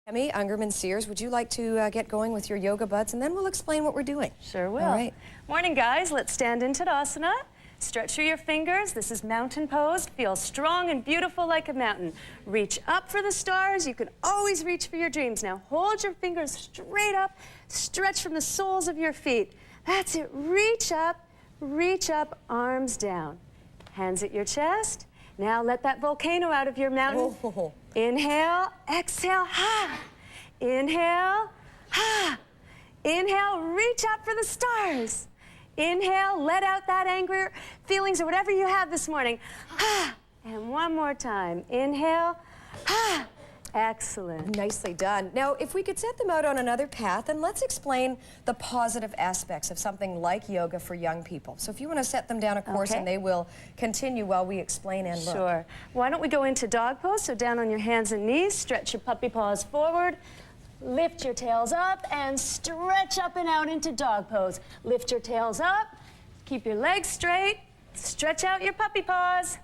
Tammy Ungerman-Sears, would you like to get going with your yoga buds, and then we'll explain what we're doing. Sure will. All right. Morning, guys. Let's stand in Tadasana. Stretch through your fingers. This is mountain pose. Feel strong and beautiful like a mountain. Reach up for the stars. You can always reach for your dreams. Now hold your fingers straight up. Stretch from the soles of your feet. That's it. Reach up, arms down. Hands at your chest. Now let that volcano out of your mountain. Oh. Inhale, exhale, ha. Inhale, ha. Inhale, reach up for the stars. Inhale, let out that anger, feelings, or whatever you have this morning. Ha. And one more time. Inhale, ha. Excellent. Nicely done. Now, if we could set them out on another path, and let's explain the positive aspects of something like yoga for young people. So if you want to set them down a course, and they will continue while we explain and look. Sure. Why don't we go into dog pose? So down on your hands and knees, stretch your puppy paws forward, lift your tails up, and stretch up and out into dog pose. Lift your tails up, keep your legs straight, stretch out your puppy paws.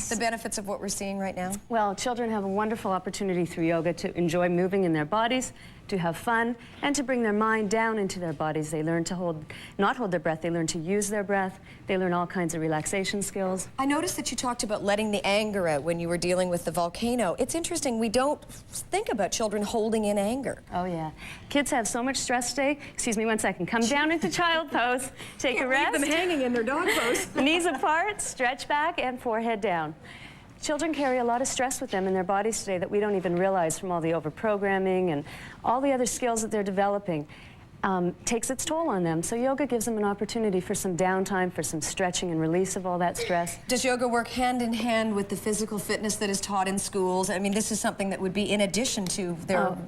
The benefits of what we're seeing right now? Well, children have a wonderful opportunity through yoga to enjoy moving in their bodies, to have fun, and to bring their mind down into their bodies. They learn to not hold their breath, they learn to use their breath, they learn all kinds of relaxation skills. I noticed that you talked about letting the anger out when you were dealing with the volcano. It's interesting, we don't think about children holding in anger. Oh yeah. Kids have so much stress today. Excuse me one second. Come down into child pose. Take a rest. Leave them hanging in their dog pose. Knees apart, stretch back, and forehead down. Children carry a lot of stress with them in their bodies today that we don't even realize from all the overprogramming and all the other skills that they're developing. Takes its toll on them. So yoga gives them an opportunity for some downtime, for some stretching and release of all that stress. Does yoga work hand in hand with the physical fitness that is taught in schools? I mean, this is something that would be in addition to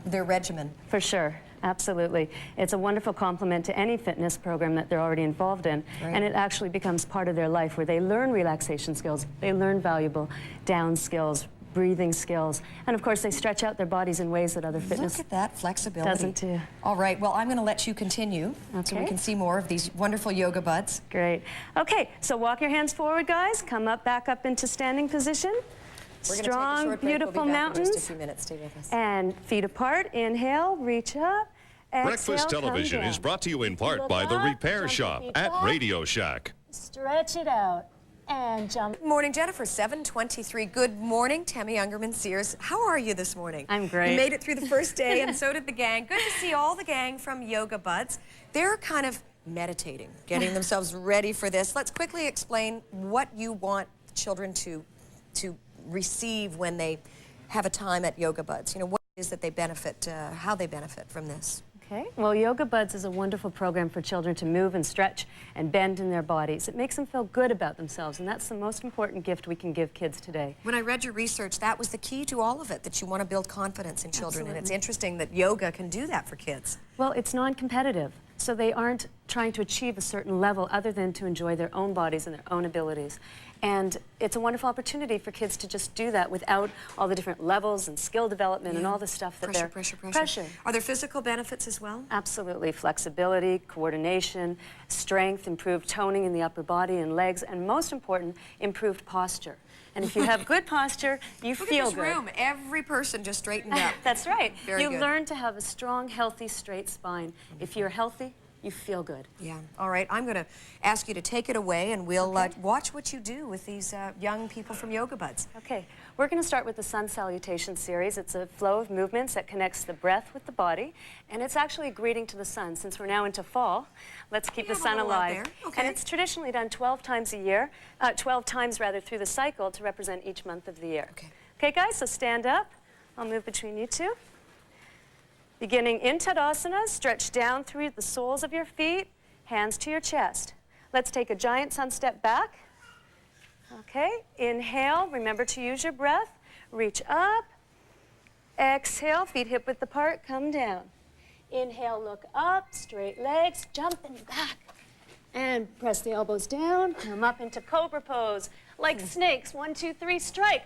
their regimen. For sure. Absolutely. It's a wonderful complement to any fitness program that they're already involved in. Right. And it actually becomes part of their life where they learn relaxation skills, they learn valuable down skills, breathing skills, and of course they stretch out their bodies in ways that other fitness Look at that flexibility. doesn't do. All right, well, I'm going to let you continue so we can see more of these wonderful yoga buds. Great. Okay, so walk your hands forward, guys. Come up, back up into standing position. We're Strong, take a beautiful we'll be back mountains. In just a few minutes. Stay with us. And feet apart. Inhale, reach up. Exhale, Breakfast television is brought to you in part by The Repair Shop at Radio Shack. Stretch it out and jump. Good morning, Jennifer. 7:23. Good morning, Tammy Ungerman-Sears. How are you this morning? I'm great. You made it through the first day, and so did the gang. Good to see all the gang from YogaBuds. They're kind of meditating, getting themselves ready for this. Let's quickly explain what you want children to receive when they have a time at YogaBuds. You know, what it is that they benefit, how they benefit from this. Okay. Well, YogaBuds is a wonderful program for children to move and stretch and bend in their bodies. It makes them feel good about themselves, and that's the most important gift we can give kids today. When I read your research, that was the key to all of it, that you want to build confidence in children. Absolutely. And it's interesting that yoga can do that for kids. Well, it's non-competitive, so they aren't trying to achieve a certain level other than to enjoy their own bodies and their own abilities. And it's a wonderful opportunity for kids to just do that without all the different levels and skill development and all the stuff that Pressure. Are there physical benefits as well? Absolutely. Flexibility, coordination, strength, improved toning in the upper body and legs, and most important, improved posture. And if you have good posture, you feel good. Look at this room. Every person just straightened up. That's right. Very you good. learn to have a strong, healthy, straight spine. If you're healthy, you feel good. Yeah. All right. I'm going to ask you to take it away, and we'll watch what you do with these young people from YogaBuds. Okay. We're going to start with the Sun Salutation series. It's a flow of movements that connects the breath with the body, and it's actually a greeting to the sun. Since we're now into fall, let's keep the sun alive. Okay. And it's traditionally done 12 times a year, 12 times rather through the cycle to represent each month of the year. Okay. Okay, guys, so stand up. I'll move between you two. Beginning in Tadasana, stretch down through the soles of your feet, hands to your chest. Let's take a giant sun step back. Okay, inhale, remember to use your breath. Reach up. Exhale, feet hip width apart, come down. Inhale, look up, straight legs, jumping back. And press the elbows down, come up into cobra pose. Like snakes, 1, 2, 3, strike.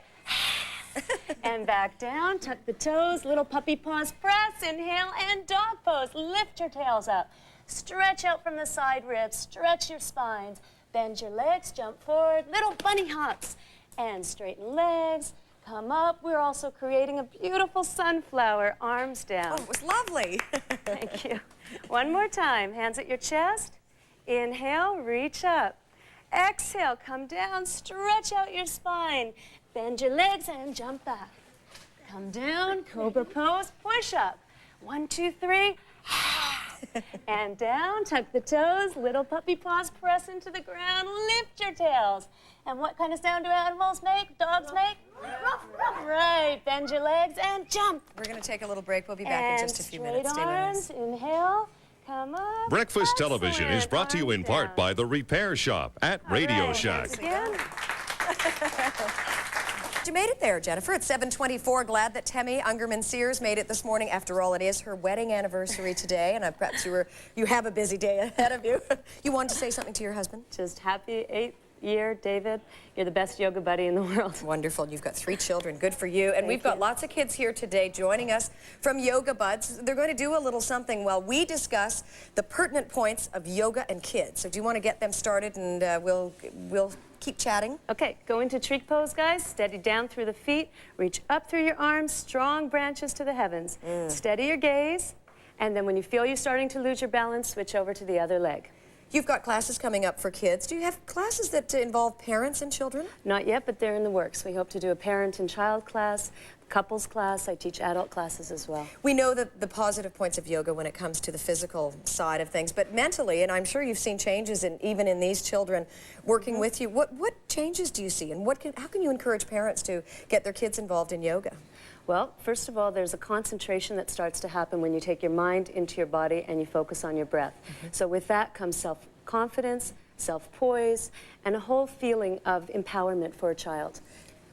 And back down, tuck the toes, little puppy paws, press, inhale, and dog pose. Lift your tails up. Stretch out from the side ribs, stretch your spines, bend your legs, jump forward, little bunny hops, and straighten legs, come up. We're also creating a beautiful sunflower, arms down. Oh, it was lovely. Thank you. One more time, hands at your chest. Inhale, reach up. Exhale, come down, stretch out your spine. Bend your legs and jump back. Come down, cobra pose, push up. 1, 2, 3. And down, tuck the toes, little puppy paws, press into the ground, lift your tails. And what kind of sound do animals make? Dogs make? Right, bend your legs and jump. We're going to take a little break. We'll be back in just a few minutes. Stay with us. Inhale, come up. Breakfast television is brought to you in part by the Repair Shop at Radio Shack. Again. You made it there, Jennifer. It's 7:24. Glad that Temi Ungerman-Sears made it this morning. After all, it is her wedding anniversary today, and perhaps you have a busy day ahead of you. You wanted to say something to your husband? Just happy 8th year, David. You're the best yoga buddy in the world. Wonderful. You've got 3 children. Good for you. And we've got lots of kids here today joining us from YogaBuds. They're going to do a little something while we discuss the pertinent points of yoga and kids. So do you want to get them started, and we'll keep chatting? Okay, go into tree pose, guys. Steady down through the feet. Reach up through your arms, strong branches to the heavens. Steady your gaze, and then when you feel you're starting to lose your balance, switch over to the other leg. You've got classes coming up for kids. Do you have classes that involve parents and children? Not yet, but they're in the works. We hope to do a parent and child class, couples class. I teach adult classes as well. We know that the positive points of yoga when it comes to the physical side of things, but mentally, and I'm sure you've seen changes even in these children working with you. What changes do you see, and how can you encourage parents to get their kids involved in yoga? Well, first of all, there's a concentration that starts to happen when you take your mind into your body and you focus on your breath. So with that comes self-confidence, self-poise, and a whole feeling of empowerment for a child.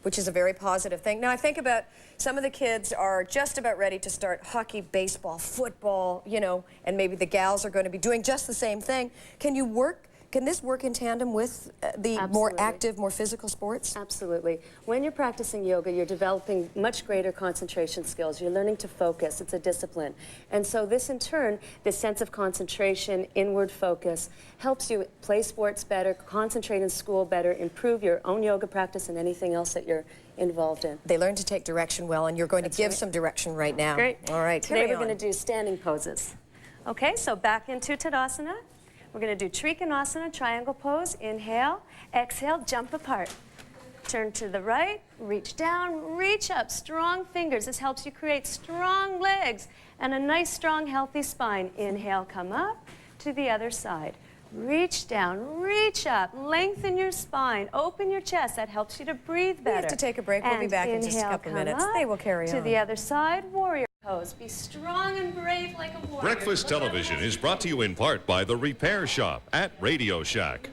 Which is a very positive thing. Now, I think about some of the kids are just about ready to start hockey, baseball, football, you know, and maybe the gals are going to be doing just the same thing. Can this work in tandem with the more active, more physical sports? Absolutely. When you're practicing yoga, you're developing much greater concentration skills. You're learning to focus. It's a discipline. And so this, in turn, this sense of concentration, inward focus, helps you play sports better, concentrate in school better, improve your own yoga practice and anything else that you're involved in. They learn to take direction well, and you're going to give some direction right now. Great. All right. Today we're going to do standing poses. Okay, so back into Tadasana. We're going to do Trikonasana, triangle pose. Inhale, exhale, jump apart. Turn to the right, reach down, reach up, strong fingers. This helps you create strong legs and a nice, strong, healthy spine. Inhale, come up to the other side. Reach down, reach up, lengthen your spine, open your chest. That helps you to breathe better. We have to take a break. We'll be back in just a couple minutes. They will carry on. To the other side, warrior pose. Be strong and brave like a warrior. Breakfast television is brought to you in part by the Repair Shop at Radio Shack.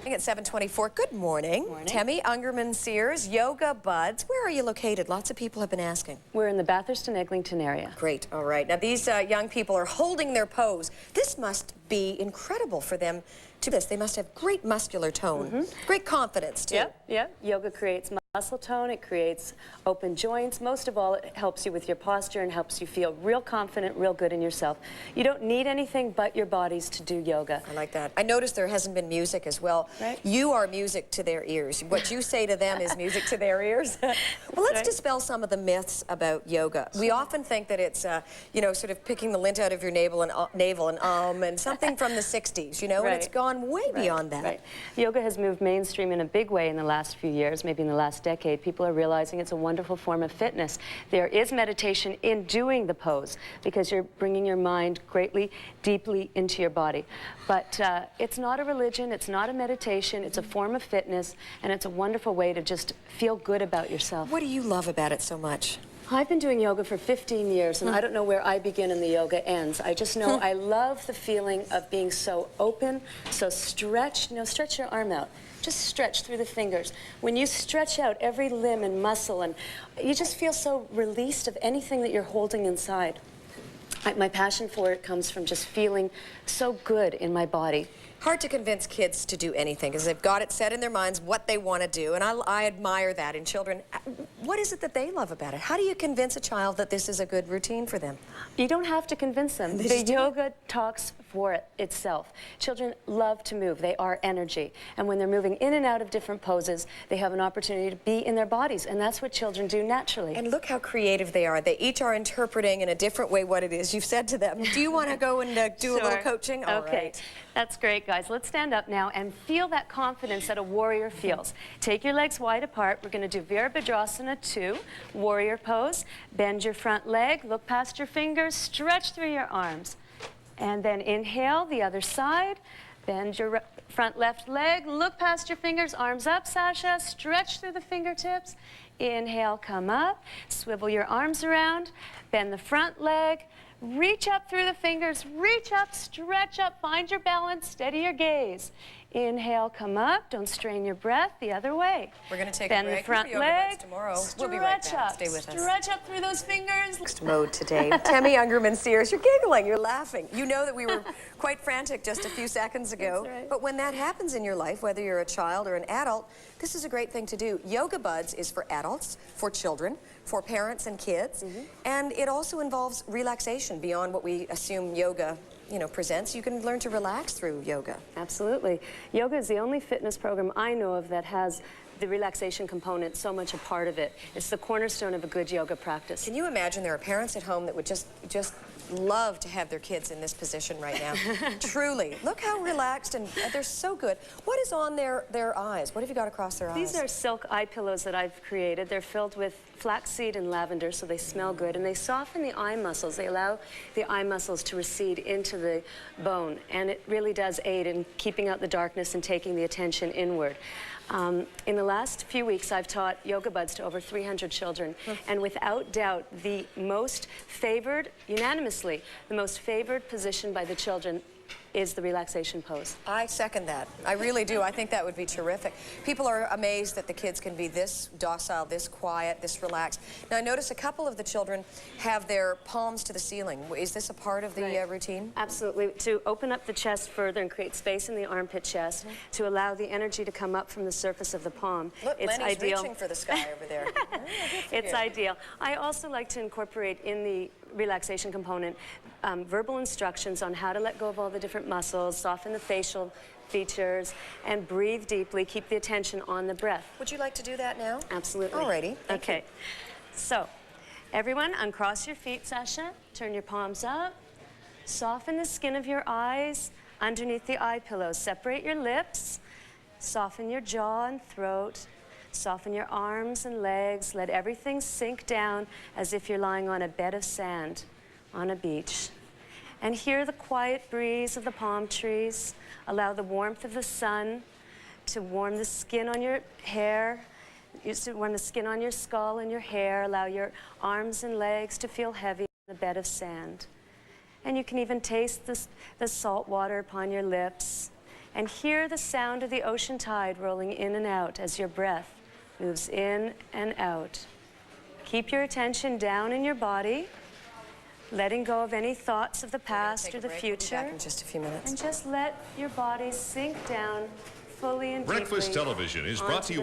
At 7:24. Good morning. Morning. Temi Ungerman-Sears, YogaBuds. Where are you located? Lots of people have been asking. We're in the Bathurst and Eglinton area. Great. All right. Now, these young people are holding their pose. This must be incredible for them to this. They must have great muscular tone, great confidence, too. Yep. Yoga creates muscle tone. It creates open joints. Most of all, it helps you with your posture and helps you feel real confident, real good in yourself. You don't need anything but your bodies to do yoga. I like that. I noticed there hasn't been music as well. Right. You are music to their ears. What you say to them is music to their ears. Well, let's dispel some of the myths about yoga. We often think that it's, you know, sort of picking the lint out of your navel and something from the 60s, you know, and it's gone way beyond that. Right. Yoga has moved mainstream in a big way in the last few years, maybe in the last decade. People are realizing it's a wonderful form of fitness. There is meditation in doing the pose because you're bringing your mind greatly, deeply into your body. But it's not a religion, it's not a meditation, it's a form of fitness, and it's a wonderful way to just feel good about yourself. What do you love about it so much? I've been doing yoga for 15 years, and I don't know where I begin and the yoga ends. I just know I love the feeling of being so open, so stretched. You know, stretch your arm out. Just stretch through the fingers. When you stretch out every limb and muscle, and you just feel so released of anything that you're holding inside. My passion for it comes from just feeling so good in my body. hard to convince kids to do anything because they've got it set in their minds what they want to do, and I admire that in children. What is it that they love about it? How do you convince a child that this is a good routine for them? You don't have to convince them. The yoga talks for itself. Children love to move. They are energy. And when they're moving in and out of different poses, they have an opportunity to be in their bodies. And that's what children do naturally. And look how creative they are. They each are interpreting in a different way what it is you've said to them. Do you want to go and do a little coaching? All okay. Right. That's great, guys. Let's stand up now and feel that confidence that a warrior feels. Take your legs wide apart. We're going to do Virabhadrasana 2, warrior pose. Bend your front leg, look past your fingers, stretch through your arms. And then inhale, the other side. Bend your front left leg, look past your fingers, arms up, Sasha, stretch through the fingertips. Inhale, come up, swivel your arms around, bend the front leg, reach up through the fingers, reach up, stretch up, find your balance, steady your gaze. Inhale, come up, don't strain your breath, the other way. We're going to take bend a break. the front leg, tomorrow. Stretch we'll be right back. up, Stay with us. stretch up through those fingers. Next mode today. Tammy Ungerman-Sears, you're giggling, you're laughing. You know that we were quite frantic just a few seconds ago. That's right. But when that happens in your life, whether you're a child or an adult, this is a great thing to do. YogaBuds is for adults, for children, for parents and kids, and it also involves relaxation beyond what we assume yoga presents. You can learn to relax through yoga. Absolutely. Yoga is the only fitness program I know of that has the relaxation component so much a part of it. It's the cornerstone of a good yoga practice. Can you imagine there are parents at home that would just love to have their kids in this position right now? Truly. Look how relaxed, and they're so good. What is on their eyes? What have you got across their eyes? These are silk eye pillows that I've created. They're filled with flaxseed and lavender, so they smell good, and they soften the eye muscles. They allow the eye muscles to recede into the bone, and it really does aid in keeping out the darkness and taking the attention inward. In the last few weeks, I've taught YogaBuds to over 300 children, and without doubt, the most favored, unanimously, the most favored position by the children is the relaxation pose. I second that. I really do. I think that would be terrific. People are amazed that the kids can be this docile, this quiet, this relaxed. Now, I notice a couple of the children have their palms to the ceiling. Is this a part of the routine? Absolutely. To open up the chest further and create space in the armpit chest, to allow the energy to come up from the surface of the palm. Look, it's Lenny's ideal. reaching for the sky over there. It's ideal. I also like to incorporate in the relaxation component verbal instructions on how to let go of all the different muscles, soften the facial features, and breathe deeply. Keep the attention on the breath. Would you like to do that now? Absolutely. Alrighty. Okay. So, everyone, uncross your feet, Sasha. Turn your palms up. Soften the skin of your eyes underneath the eye pillows. Separate your lips. Soften your jaw and throat. Soften your arms and legs. Let everything sink down as if you're lying on a bed of sand on a beach. And hear the quiet breeze of the palm trees. Allow the warmth of the sun to warm the skin on your hair. Used to warm the skin on your skull and your hair. Allow your arms and legs to feel heavy on the bed of sand. And you can even taste the salt water upon your lips. And hear the sound of the ocean tide rolling in and out as your breath moves in and out. Keep your attention down in your body, letting go of any thoughts of the past or the future. We'll be back in just a few minutes. And just let your body sink down fully and deeply. Breakfast Television is brought to you